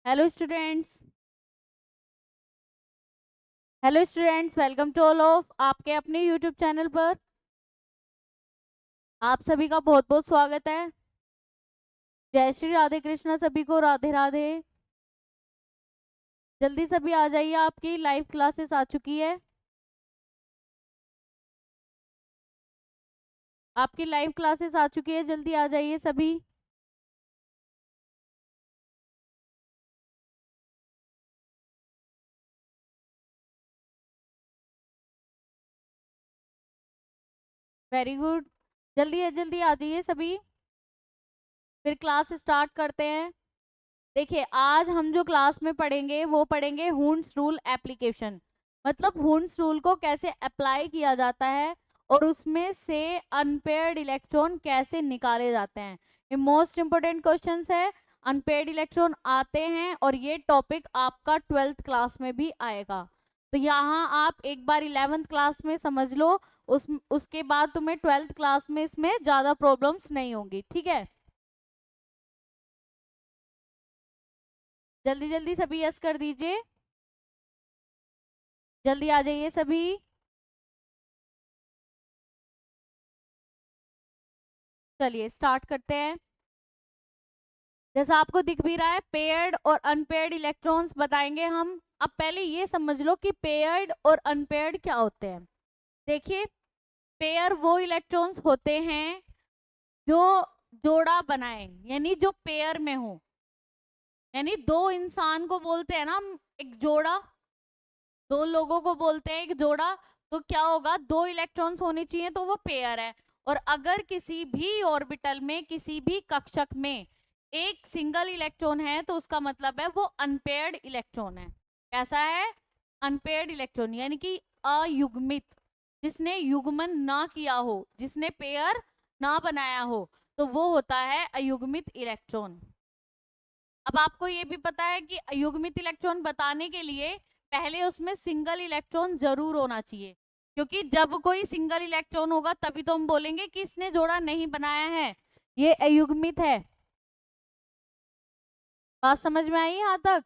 Hello students. Welcome to all of आपके अपने YouTube channel पर। आप सभी का बहुत बहुत स्वागत है। जय श्री राधे कृष्णा, सभी को राधे राधे। जल्दी सभी आ जाइए, आपकी लाइव क्लासेस आ चुकी है। आपकी लाइव क्लासेस आ चुकी है, जल्दी आ जाइए सभी। वेरी गुड, जल्दी आ जाइए सभी, फिर क्लास स्टार्ट करते हैं। देखिए, आज हम जो क्लास में पढ़ेंगे वो पढ़ेंगे हुंस रूल एप्लीकेशन, मतलब हुंस रूल को कैसे अप्लाई किया जाता है और उसमें से अनपेयर्ड इलेक्ट्रॉन कैसे निकाले जाते हैं। ये मोस्ट इंपोर्टेंट क्वेश्चंस है। अनपेयर्ड इलेक्ट्रॉन आते हैं और ये टॉपिक आपका 12th क्लास में भी आएगा। तो यहाँ आप एक बार 11th क्लास में समझ लो, उसके बाद तुम्हें 12th क्लास में इसमें ज्यादा प्रॉब्लम्स नहीं होंगी। ठीक है, जल्दी जल्दी सभी यस कर दीजिए, जल्दी आ जाइए सभी। चलिए स्टार्ट करते हैं। जैसा आपको दिख भी रहा है, पेयर्ड और अनपेयर्ड इलेक्ट्रॉन्स बताएंगे हम। अब पहले ये समझ लो कि पेयर्ड और अनपेयर्ड क्या होते हैं। देखिए, पेयर वो इलेक्ट्रॉन्स होते हैं जो जोड़ा बनाए, यानी जो पेयर में हो, यानी दो इंसान को बोलते हैं ना हम एक जोड़ा, दो लोगों को बोलते हैं एक जोड़ा। तो क्या होगा, दो इलेक्ट्रॉन्स होने चाहिए तो वो पेयर है। और अगर किसी भी ऑर्बिटल में, किसी भी कक्षक में एक सिंगल इलेक्ट्रॉन है तो उसका मतलब है वो अनपेयर्ड इलेक्ट्रॉन है। कैसा है? अनपेयर्ड इलेक्ट्रॉन, यानी कि अयुग्मित, जिसने युग्मन ना किया हो, जिसने पेयर ना बनाया हो, तो वो होता है अयुग्मित इलेक्ट्रॉन। अब आपको ये भी पता है कि अयुग्मित इलेक्ट्रॉन बताने के लिए पहले उसमें सिंगल इलेक्ट्रॉन जरूर होना चाहिए, क्योंकि जब कोई सिंगल इलेक्ट्रॉन होगा तभी तो हम बोलेंगे कि इसने जोड़ा नहीं बनाया है, ये अयुग्मित है। बात समझ में आई यहाँ तक?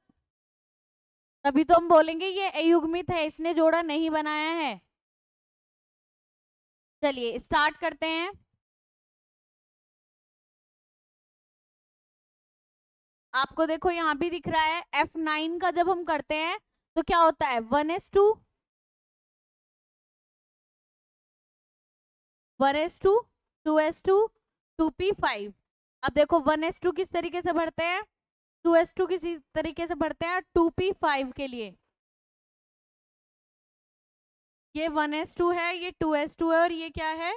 तभी तो हम बोलेंगे ये अयुग्मित है, इसने जोड़ा नहीं बनाया है। चलिए स्टार्ट करते हैं। आपको देखो यहाँ भी दिख रहा है F9 का जब हम करते हैं तो क्या होता है, 1s2, 1s2, 2s2, 2p5। अब देखो 1s2 किस तरीके से भरते हैं, 2s2 किसी तरीके से भरते हैं 2p5 के लिए। ये 1s2 है, ये 2s2 है और ये क्या है,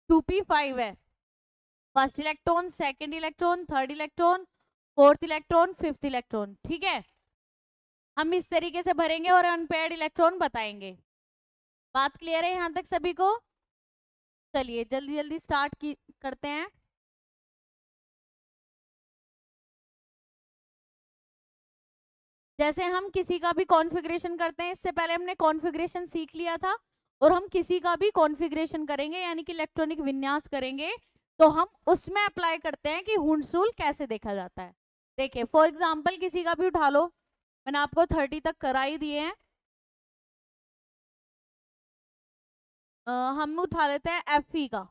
2p5 है। First electron, second electron, third electron, fourth electron, fifth electron. ठीक है, हम इस तरीके से भरेंगे और अनपेयर्ड इलेक्ट्रॉन बताएंगे। बात क्लियर है यहाँ तक सभी को? चलिए जल्दी जल्दी स्टार्ट करते हैं। जैसे हम किसी का भी कॉन्फ़िगरेशन करते हैं, इससे पहले हमने कॉन्फ़िगरेशन सीख लिया था, और हम किसी का भी कॉन्फ़िगरेशन करेंगे यानी कि इलेक्ट्रॉनिक विन्यास करेंगे तो हम उसमें अप्लाई करते हैं कि हुंस रूल कैसे देखा जाता है। देखिए फॉर एग्जांपल किसी का भी उठा लो, मैंने आपको 30 तक करा ही दिए हैं। हम उठा लेते हैं Fe का।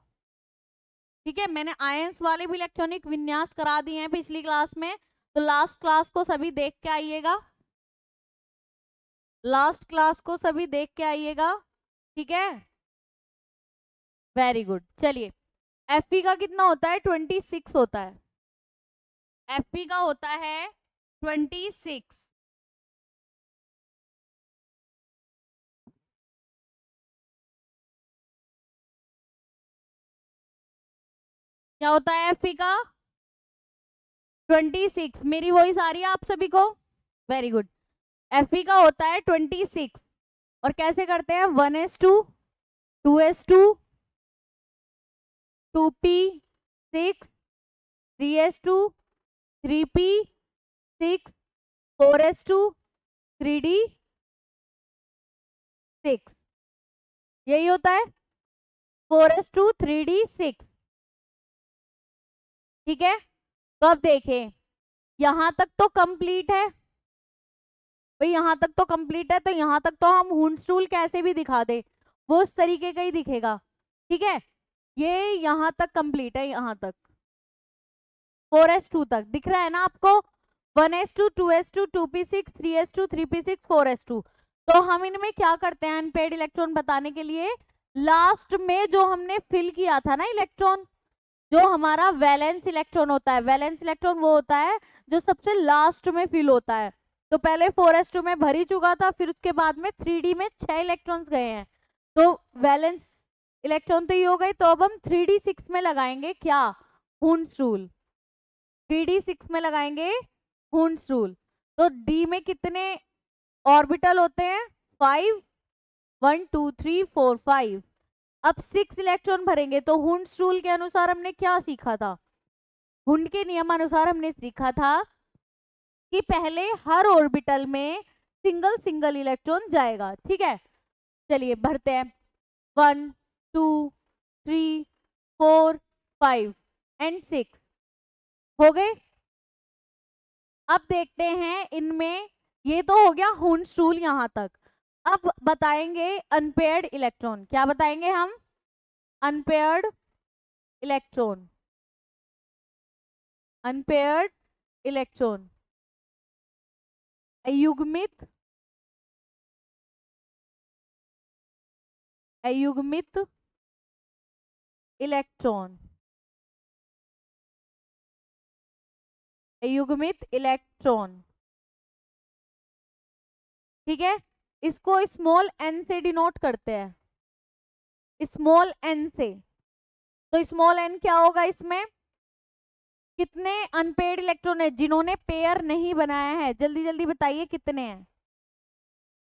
ठीक है, मैंने आयंस वाले भी इलेक्ट्रॉनिक विन्यास करा दिए हैं पिछली क्लास में, तो लास्ट क्लास को सभी देख के आइएगा, लास्ट क्लास को सभी देख के आइएगा। ठीक है, वेरी गुड। चलिए, Fe का कितना होता है, 26 होता है। Fe का होता है 26। क्या होता है Fe का? 26। मेरी वॉइस आ रही है आप सभी को? Very good. Fe का होता है 26। और कैसे करते हैं, 1s2, 2s2, 2p6, 3s2, 3p6, 4s2, 3d6, यही होता है 4s2, 3d6। ठीक है, तो अब देखें, यहां तक तो कंप्लीट है। भाई यहाँ तक तो कंप्लीट है, तो यहाँ तक तो हम हुंड्स रूल कैसे भी दिखा दे वो उस तरीके का ही दिखेगा। ठीक है, ये यहाँ तक कंप्लीट है, यहाँ तक 4s2 तक दिख रहा है ना आपको, 1s2 2s2 2p6 3s2 3p6 4s2। तो हम इनमें क्या करते हैं अनपेड इलेक्ट्रॉन बताने के लिए, लास्ट में जो हमने फिल किया था ना इलेक्ट्रॉन, जो हमारा वैलेंस इलेक्ट्रॉन होता है, वैलेंस इलेक्ट्रॉन वो होता है जो सबसे लास्ट में फिल होता है। तो पहले 4s2 में भर ही चुका था, फिर उसके बाद में 3d में 6 इलेक्ट्रॉन्स गए हैं, तो वैलेंस इलेक्ट्रॉन तो ये हो गए। तो अब हम 3d6 में लगाएंगे क्या, हुंड्स रूल। 3d6 में लगाएंगे हुंड्स रूल। तो d में कितने ऑर्बिटल होते हैं, 5, 1 2 3 4 5। अब 6 इलेक्ट्रॉन भरेंगे, तो हुंड्स रूल के अनुसार हमने क्या सीखा था, हुंड के नियम अनुसार हमने सीखा था कि पहले हर ऑर्बिटल में सिंगल सिंगल इलेक्ट्रॉन जाएगा। ठीक है, चलिए भरते हैं, 1 2 3 4 5 एंड 6 हो गए। अब देखते हैं इनमें, ये तो हो गया हुंड्स रूल यहां तक। अब बताएंगे अनपेयर्ड इलेक्ट्रॉन, क्या बताएंगे हम, अनपेयर्ड इलेक्ट्रॉन, अनपेयर्ड इलेक्ट्रॉन, अयुग्मित, अयुग्मित इलेक्ट्रॉन, अयुग्मित इलेक्ट्रॉन। ठीक है, इसको स्मॉल n से डिनोट करते हैं, स्मॉल n से। तो स्मॉल n क्या होगा, इसमें कितने अनपेड इलेक्ट्रॉन है जिन्होंने पेयर नहीं बनाया है, जल्दी जल्दी बताइए कितने हैं।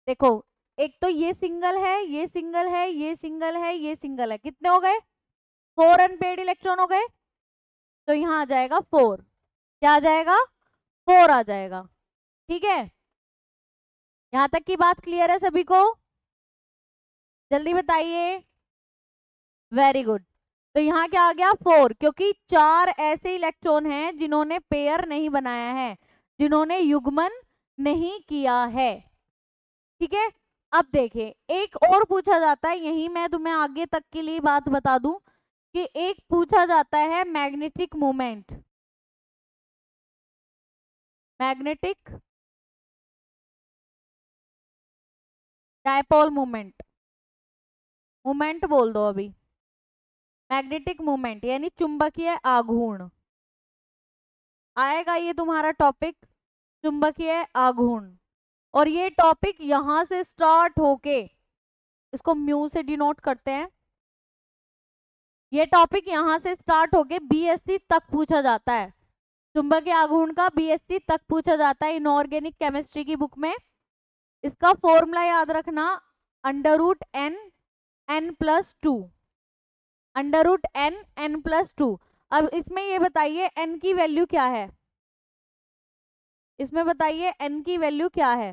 देखो, एक तो ये सिंगल है, ये सिंगल है, ये सिंगल है, ये सिंगल है, कितने हो गए, 4 अनपेड इलेक्ट्रॉन हो गए। तो यहाँ आ जाएगा 4, क्या आ जाएगा, 4 आ जाएगा। ठीक है, यहाँ तक की बात क्लियर है सभी को, जल्दी बताइए। Very good. तो यहाँ क्या आ गया, 4, क्योंकि 4 ऐसे इलेक्ट्रॉन हैं जिन्होंने पेयर नहीं बनाया है, जिन्होंने युग्मन नहीं किया है। ठीक है, अब देखिए एक और पूछा जाता है, यही मैं तुम्हें आगे तक के लिए बात बता दूं कि एक पूछा जाता है magnetic moment, magnetic dipole moment, moment बोल दो अभी, मैग्नेटिक मोमेंट यानी चुंबकीय आघूर्ण आएगा, ये तुम्हारा टॉपिक चुंबकीय आघूर्ण। और ये टॉपिक यहां से स्टार्ट होके, इसको म्यू से डिनोट करते हैं, ये टॉपिक यहां से स्टार्ट होके बीएससी तक पूछा जाता है, चुंबकीय आघूर्ण का बीएससी तक पूछा जाता है इनऑर्गेनिक केमिस्ट्री की बुक में। इसका फॉर्मूला याद रखना, √n n+2, √n n+2। अब इसमें ये बताइए n की वैल्यू क्या है, इसमें बताइए n की वैल्यू क्या है,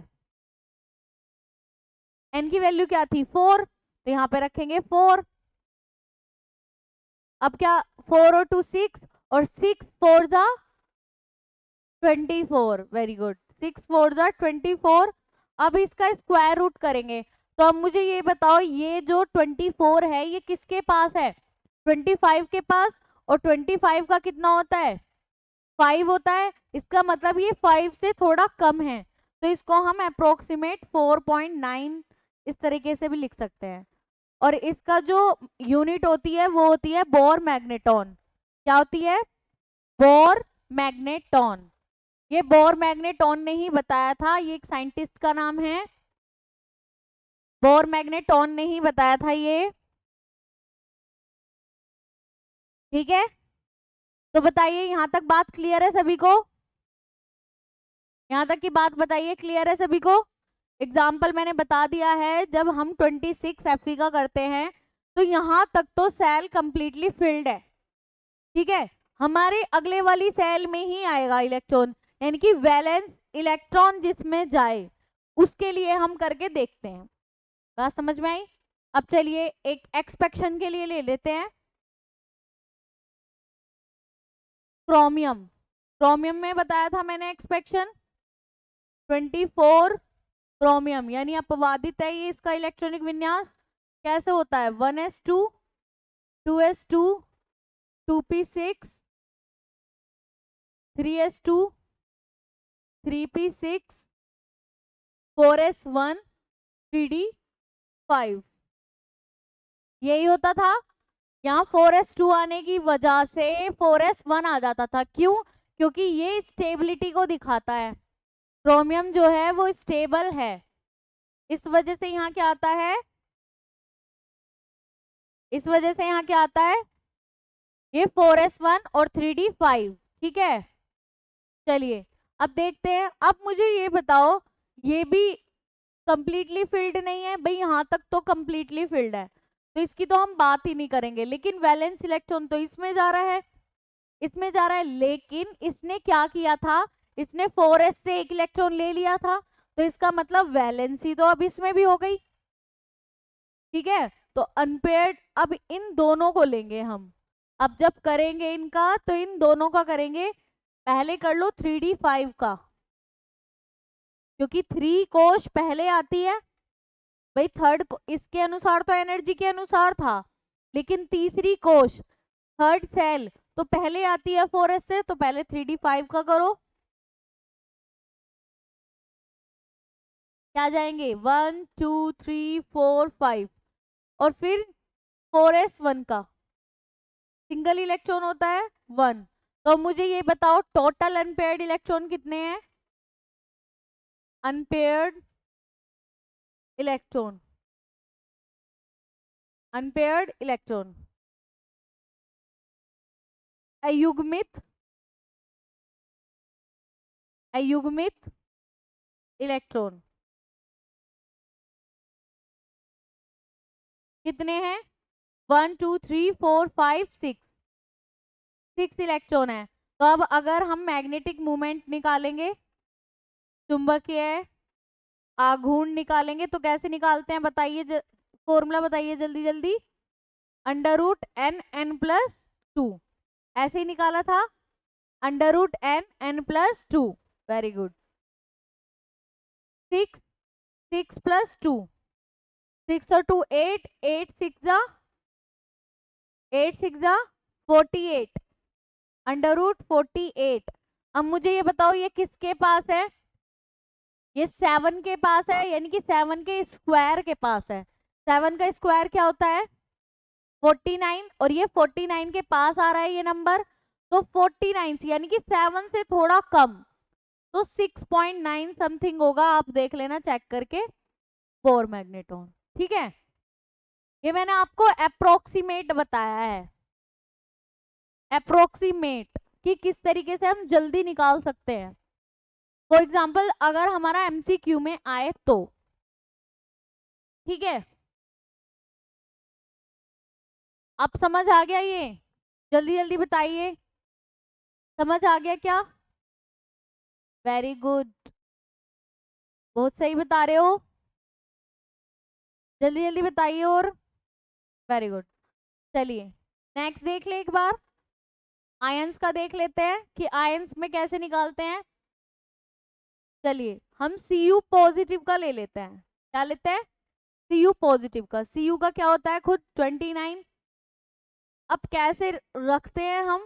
n की वैल्यू क्या थी, 4, तो यहाँ पे रखेंगे 4। अब क्या, 4 और 2 6, और 6 4 जा 24, वेरी गुड, 6 4 जा 24। अब इसका स्क्वायर रूट करेंगे, तो अब मुझे ये बताओ, ये जो 24 है ये किसके पास है, 25 के पास, और 25 का कितना होता है, 5 होता है, इसका मतलब ये 5 से थोड़ा कम है, तो इसको हम अप्रोक्सीमेट 4.9 इस तरीके से भी लिख सकते हैं। और इसका जो यूनिट होती है वो होती है बोर मैग्नेटॉन, क्या होती है, बोर मैग्नेटॉन। ये बोर मैग्नेटॉन ने ही बताया था, ये एक साइंटिस्ट का नाम है, बोर मैग्नेटॉन ने ही बताया था ये। ठीक है, तो बताइए यहां तक बात क्लियर है सभी को, यहां तक की बात बताइए क्लियर है सभी को। एग्जाम्पल मैंने बता दिया है, जब हम 26 Fe का करते हैं तो यहां तक तो सेल कंप्लीटली फिल्ड है। ठीक है, हमारे अगले वाली सेल में ही आएगा इलेक्ट्रॉन, यानी कि वैलेंस इलेक्ट्रॉन जिसमें जाए उसके लिए हम करके देखते हैं। बात समझ में आई। अब चलिए एक एक्सपेक्शन के लिए ले लेते हैं, क्रोमियम, क्रोमियम में बताया था मैंने एक्सपेक्शन 24 क्रोमियम, यानी अपवादित है ये इसका इलेक्ट्रॉनिक विन्यास। कैसे होता है? 1s2 2s2 2p6 3s2 3p6 4s1 3d5, यही होता था। यहाँ 4s2 आने की वजह से 4s1 आ जाता था। क्यों? क्योंकि ये स्टेबिलिटी को दिखाता है, क्रोमियम जो है वो स्टेबल है, इस वजह से यहाँ क्या आता है, इस वजह से यहाँ क्या आता है, ये 4s1 और 3d5। ठीक है, चलिए अब देखते हैं। अब मुझे ये बताओ, ये भी कंप्लीटली फिल्ड नहीं है भाई, यहाँ तक तो कंप्लीटली फिल्ड है, तो इसकी तो हम बात ही नहीं करेंगे। लेकिन वैलेंस इलेक्ट्रॉन तो इसमें जा रहा है, इसमें जा रहा है, लेकिन इसने क्या किया था, इसने 4s से एक इलेक्ट्रॉन ले लिया था, तो इसका मतलब वैलेंसी तो अब इसमें भी हो गई। ठीक है, तो अनपेयर्ड, अब इन दोनों को लेंगे हम। अब जब करेंगे इनका तो इन दोनों का करेंगे। पहले कर लो 3d5 का, क्योंकि 3 कोश पहले आती है भाई। थर्ड इसके अनुसार तो एनर्जी के अनुसार था, लेकिन तीसरी कोश थर्ड सेल तो पहले आती है 4s से, तो पहले 3d5 का करो। क्या जाएंगे? 1 2 3 4 5, और फिर 4s1 का सिंगल इलेक्ट्रॉन होता है 1। तो मुझे ये बताओ टोटल अनपेयर्ड इलेक्ट्रॉन कितने हैं? अनपेयर्ड इलेक्ट्रॉन, अनपेयर्ड इलेक्ट्रॉन, अयुग्मित, अयुग्मित इलेक्ट्रॉन कितने हैं? 1 2 3 4 5 6, 6 इलेक्ट्रॉन है। तो अब अगर हम मैग्नेटिक मोमेंट निकालेंगे, चुंबकीय आघूर्ण निकालेंगे, तो कैसे निकालते हैं बताइए, फॉर्मूला बताइए जल्दी जल्दी। √n n+2, ऐसे ही निकाला था, √n n+2। Very good. 6 6 + 2, 6 और 2 8, 8 6 जा 8 6 जा 48, √48। अब मुझे ये बताओ ये किसके पास है? ये 7 के पास है, यानी कि 7 के स्क्वायर के पास है। 7 का स्क्वायर क्या होता है? 49, और ये 49 के पास आ रहा है ये नंबर, तो 49 से यानी कि 7 से थोड़ा कम, तो 6.9 समथिंग होगा, आप देख लेना चेक करके, 4 मैग्नेटॉन। ठीक है, ये मैंने आपको अप्रोक्सीमेट बताया है, अप्रोक्सीमेट कि किस तरीके से हम जल्दी निकाल सकते हैं। फॉर एग्जाम्पल अगर हमारा एमसीक्यू में आए तो, ठीक है, अब समझ आ गया? ये जल्दी जल्दी बताइए, समझ आ गया क्या? वेरी गुड, बहुत सही बता रहे हो, जल्दी जल्दी बताइए। और वेरी गुड, चलिए नेक्स्ट देख ले एक बार, आयंस का देख लेते हैं कि आयंस में कैसे निकालते हैं। चलिए हम Cu पॉजिटिव का ले लेते हैं। क्या लेते हैं? Cu पॉजिटिव का। Cu का क्या होता है खुद? 29। अब कैसे रखते हैं हम?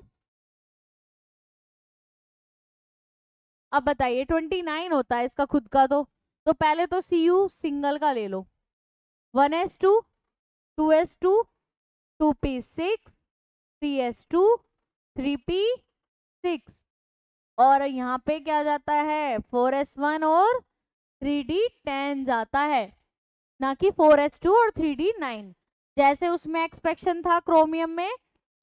अब बताइए, 29 होता है इसका खुद का, तो पहले तो Cu सिंगल का ले लो, 1s2 2s2 2p6 3s2 3p6, और यहाँ पे क्या जाता है? 4s1 और 3d10 जाता है, ना कि 4s2 और 3d9। जैसे उसमें एक्सपेक्शन था क्रोमियम में,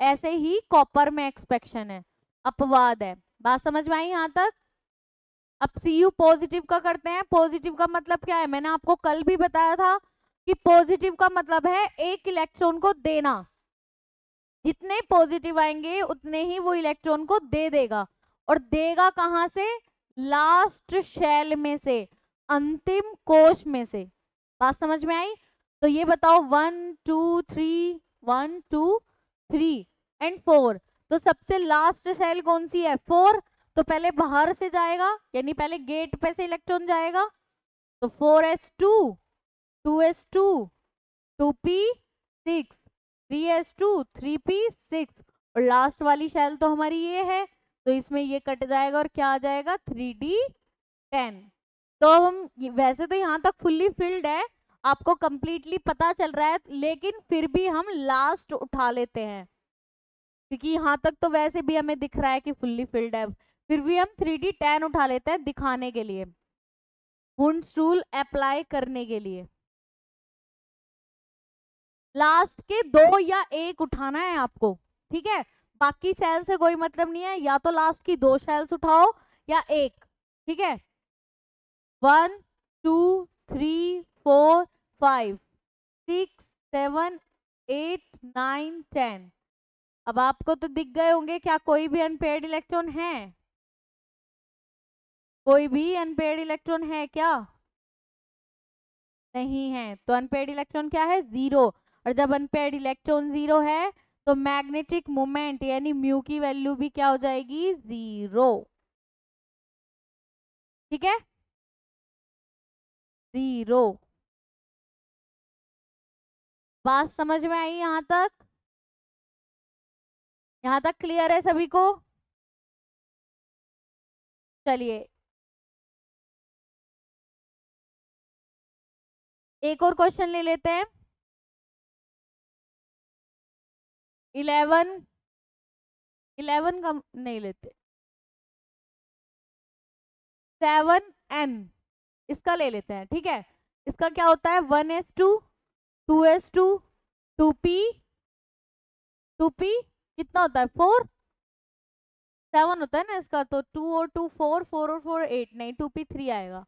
ऐसे ही कॉपर में एक्सपेक्शन है, अपवाद है। बात समझ में आई यहाँ तक? अब Cu पॉजिटिव का करते हैं। पॉजिटिव का मतलब क्या है? मैंने आपको कल भी बताया था कि पॉजिटिव का मतलब है एक इलेक्ट्रॉन को देना, जितने पॉजिटिव आएंगे उतने ही वो इलेक्ट्रॉन को दे देगा, और देगा कहां से? लास्ट शेल में से, अंतिम कोश में से। बात समझ में आई? तो ये बताओ 1 2 3, 1 2 3 एंड 4, तो सबसे लास्ट शेल कौन सी है? 4। तो पहले बाहर से जाएगा, यानी पहले गेट पे से इलेक्ट्रॉन जाएगा, तो 4s2 2s2 2p6 3s2 3p6 और लास्ट वाली शेल तो हमारी ये है, तो इसमें ये कट जाएगा और क्या आ जाएगा 3d10। तो हम वैसे तो यहाँ तक फुल्ली फिल्ड है, आपको कंप्लीटली पता चल रहा है, लेकिन फिर भी हम लास्ट उठा लेते हैं क्योंकि यहाँ तक तो वैसे भी हमें दिख रहा है कि फुल्ली फिल्ड है, फिर भी हम 3d10 उठा लेते हैं दिखाने के लिए, हुंड्स रूल अप्लाई करने के लिए। लास्ट के 2 या 1 उठाना है आपको, ठीक है, बाकी सेल से कोई मतलब नहीं है, या तो लास्ट की 2 शेल्स उठाओ या 1, ठीक है। 1 2 3 4 5 6 7 8 9 10। अब आपको तो दिख गए होंगे, क्या कोई भी अनपेयर्ड इलेक्ट्रॉन है? कोई भी अनपेयर्ड इलेक्ट्रॉन है क्या? नहीं है, तो अनपेयर्ड इलेक्ट्रॉन क्या है 0, और जब अनपेयर्ड इलेक्ट्रॉन 0 है तो मैग्नेटिक मोमेंट यानी म्यू की वैल्यू भी क्या हो जाएगी 0, ठीक है 0। बात समझ में आई यहाँ तक? यहाँ तक क्लियर है सभी को? चलिए एक और क्वेश्चन ले लेते हैं। 11 का नहीं लेते, 7n इसका ले लेते हैं, ठीक है। इसका क्या होता है 1s2 2s2 2p 2p कितना होता है 4 7 होता है ना इसका, तो 2 और 2 4 4 और 4 8, नहीं 2p3 आएगा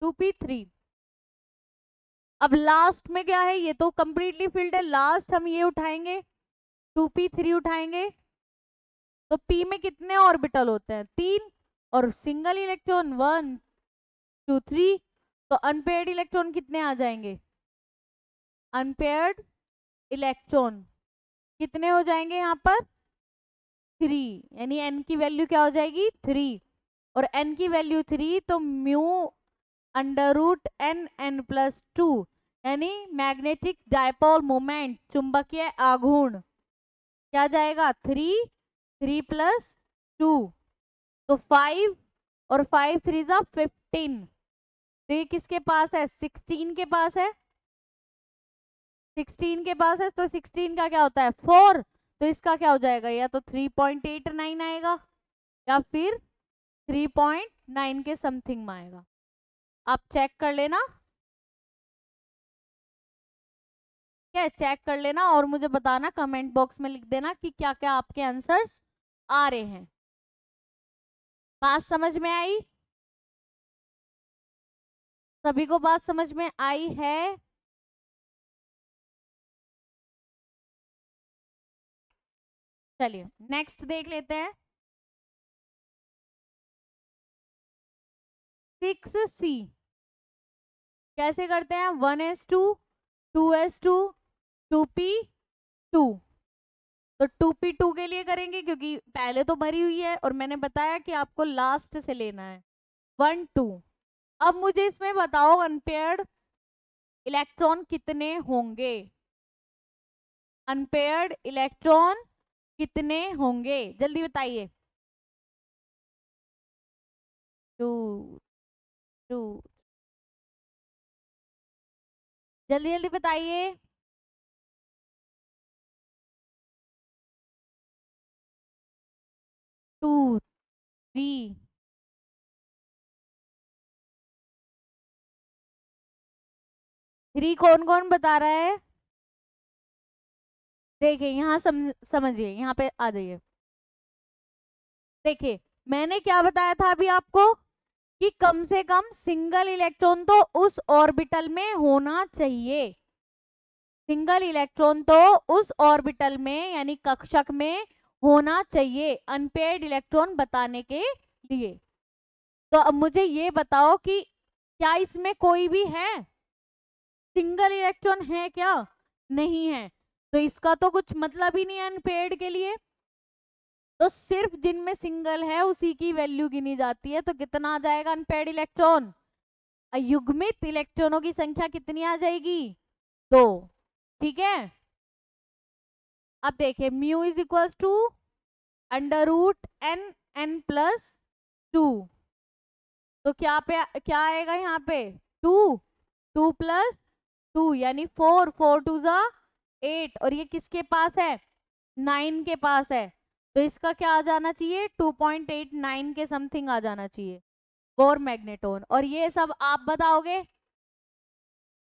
2p3। अब लास्ट में क्या है, ये तो कंप्लीटली फिल्ड है, लास्ट हम ये उठाएंगे 2p3 उठाएंगे, तो p में कितने ऑर्बिटल होते हैं 3 और सिंगल इलेक्ट्रॉन 1 2 3, तो अनपेयर्ड इलेक्ट्रॉन कितने आ जाएंगे, अनपेयर्ड इलेक्ट्रॉन कितने हो जाएंगे यहाँ पर 3, यानी n की वैल्यू क्या हो जाएगी 3, और n की वैल्यू 3 तो म्यू √n प्लस 2 यानी मैग्नेटिक डायपोल मोमेंट चुंबकीय आघूर्ण क्या जाएगा 3 प्लस 2, तो 5 और 5 3 जा 15, तो ये किसके पास है 16 के पास है, 16 के पास है, तो 16 का क्या होता है 4, तो इसका क्या हो जाएगा, या तो 3.89 आएगा या फिर 3.9 के समथिंग में आएगा, आप चेक कर लेना, क्या चेक कर लेना और मुझे बताना, कमेंट बॉक्स में लिख देना कि क्या क्या आपके आंसर्स आ रहे हैं। बात समझ में आई? सभी को बात समझ में आई है? चलिए नेक्स्ट देख लेते हैं 6c। कैसे करते हैं 1s2 2s2 2p2, तो 2p2 के लिए करेंगे क्योंकि पहले तो भरी हुई है और मैंने बताया कि आपको लास्ट से लेना है 1 2। अब मुझे इसमें बताओ अनपेयर्ड इलेक्ट्रॉन कितने होंगे, अनपेयर्ड इलेक्ट्रॉन कितने होंगे जल्दी बताइए, 2 2 जल्दी जल्दी बताइए, 2 3 3 कौन कौन बता रहा है, देखिए यहाँ समझिए, यहाँ पे आ जाइए। देखिए मैंने क्या बताया था अभी आपको कि कम से कम सिंगल इलेक्ट्रॉन तो उस ऑर्बिटल में होना चाहिए, सिंगल इलेक्ट्रॉन तो उस ऑर्बिटल में यानी कक्षक में होना चाहिए अनपेयर्ड इलेक्ट्रॉन बताने के लिए। तो अब मुझे ये बताओ कि क्या इसमें कोई भी है, सिंगल इलेक्ट्रॉन है क्या, नहीं है, तो इसका तो कुछ मतलब ही नहीं है अनपेयर्ड के लिए, तो सिर्फ जिनमें सिंगल है उसी की वैल्यू गिनी जाती है, तो कितना आ जाएगा अनपेयर्ड इलेक्ट्रॉन युग्मित इलेक्ट्रॉनों की संख्या कितनी आ जाएगी? 2। ठीक है, अब देखिए mu is equals to √n+2, तो क्या आएगा यहाँ पे? 2, 2+2 यानी 4, 4 2 जा 8, और ये किसके पास है? 9 के पास है, तो इसका क्या आ जाना चाहिए? 2.89 के समथिंग आ जाना चाहिए बोर मैग्नेटोन। और ये सब आप बताओगे,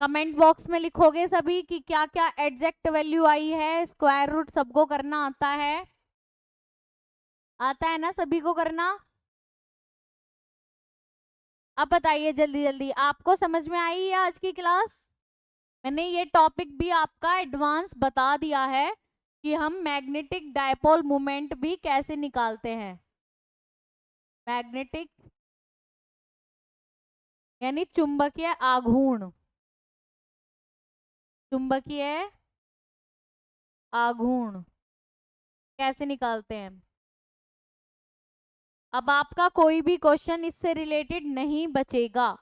कमेंट बॉक्स में लिखोगे सभी कि क्या क्या एग्जैक्ट वैल्यू आई है। स्क्वायर रूट सबको करना आता है, आता है ना सभी को करना? अब बताइए जल्दी जल्दी, आपको समझ में आई है आज की क्लास? मैंने ये टॉपिक भी आपका एडवांस बता दिया है कि हम मैग्नेटिक डायपोल मोमेंट भी कैसे निकालते हैं। मैग्नेटिक यानी चुंबकीय आघूर्ण, चुंबकीय आघूर्ण कैसे निकालते हैं। अब आपका कोई भी क्वेश्चन इससे रिलेटेड नहीं बचेगा,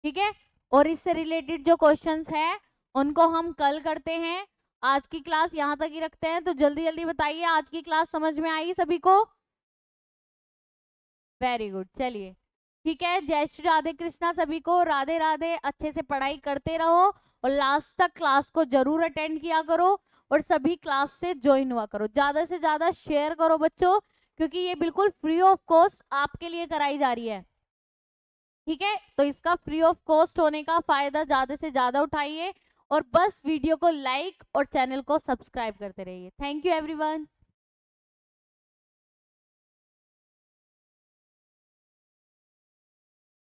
ठीक है? और इससे रिलेटेड जो क्वेश्चंस हैं उनको हम कल करते हैं। आज की क्लास यहाँ तक ही रखते हैं, तो जल्दी जल्दी बताइए आज की क्लास समझ में आई सभी को? वेरी गुड, चलिए ठीक है। जय श्री राधे कृष्णा सभी को, राधे राधे। अच्छे से पढ़ाई करते रहो और लास्ट तक क्लास को जरूर अटेंड किया करो और सभी क्लास से ज्वाइन हुआ करो। ज्यादा से ज्यादा शेयर करो बच्चों, क्योंकि ये बिल्कुल फ्री ऑफ कॉस्ट आपके लिए कराई जा रही है, ठीक है? तो इसका फ्री ऑफ कॉस्ट होने का फायदा ज्यादा से ज्यादा उठाइए और बस वीडियो को लाइक और चैनल को सब्सक्राइब करते रहिए। Thank you everyone.